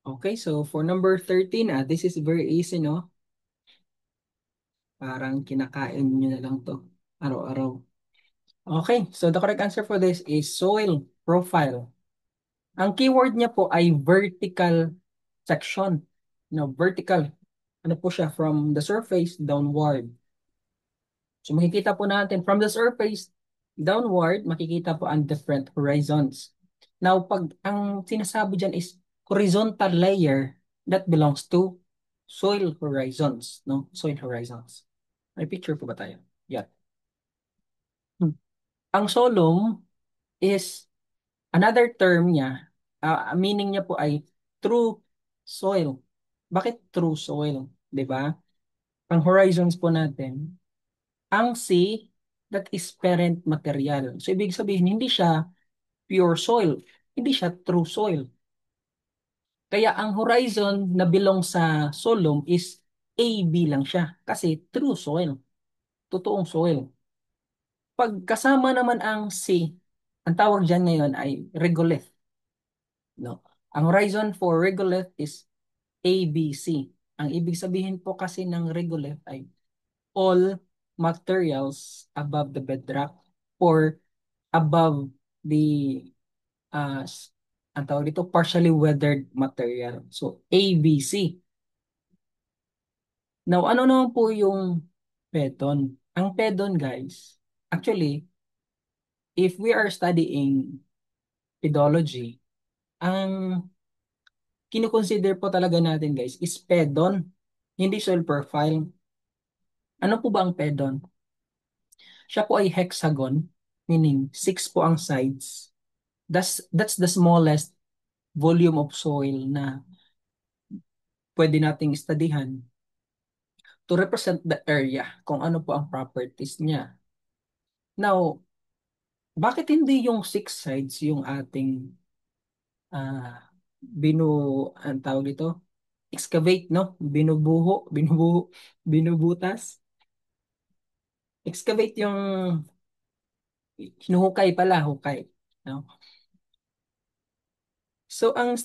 Okay, so for number 13, this is very easy, no? Parang kinakain nyo na lang to araw-araw. Okay, so the correct answer for this is soil profile. Ang keyword niya po ay vertical section. No, vertical. Ano po siya? From the surface downward. So makikita po natin from the surface downward, makikita po ang different horizons. Now, pag ang sinasabi dyan is horizontal layer, that belongs to soil horizons, no? Soil horizons. May picture po ba tayo? Yeah. Hmm. Ang solum is another term niya, meaning niya po ay true soil. Bakit true soil? 'Di ba? Ang horizons po natin, ang sea, that is parent material. So, ibig sabihin, hindi siya pure soil. Hindi siya true soil. Kaya ang horizon na belong sa solum is AB lang siya. Kasi true soil. Totoong soil. Pag kasama naman ang sea, ang tawag dyan ngayon ay regolith. No? Ang horizon for regolith is ABC. Ang ibig sabihin po kasi ng regolith ay all materials above the bedrock or above the uh, s- ang tawag dito partially weathered material. So ABC. Now, ano naman po yung pedon? Ang pedon, guys, actually, if we are studying pedology, ang kinukonsider po talaga natin, guys, is pedon, hindi soil profile. Ano po ba ang pedon? Siya po ay hexagon, meaning six po ang sides. That's the smallest volume of soil na pwede nating studyhan to represent the area, kung ano po ang properties niya. Now, bakit hindi yung six sides yung ating ah binu ang tawag dito? Excavate, no? Binubutas. Excavate yung hinuhukay pala, hukay. No? So, ang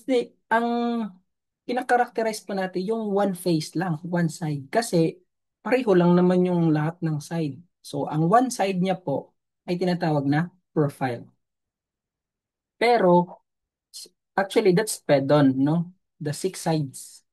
kinakarakterize pa natin yung one face lang, one side. Kasi pareho lang naman yung lahat ng side. So, ang one side niya po ay tinatawag na profile. Pero, actually, that's pedon, no? The six sides.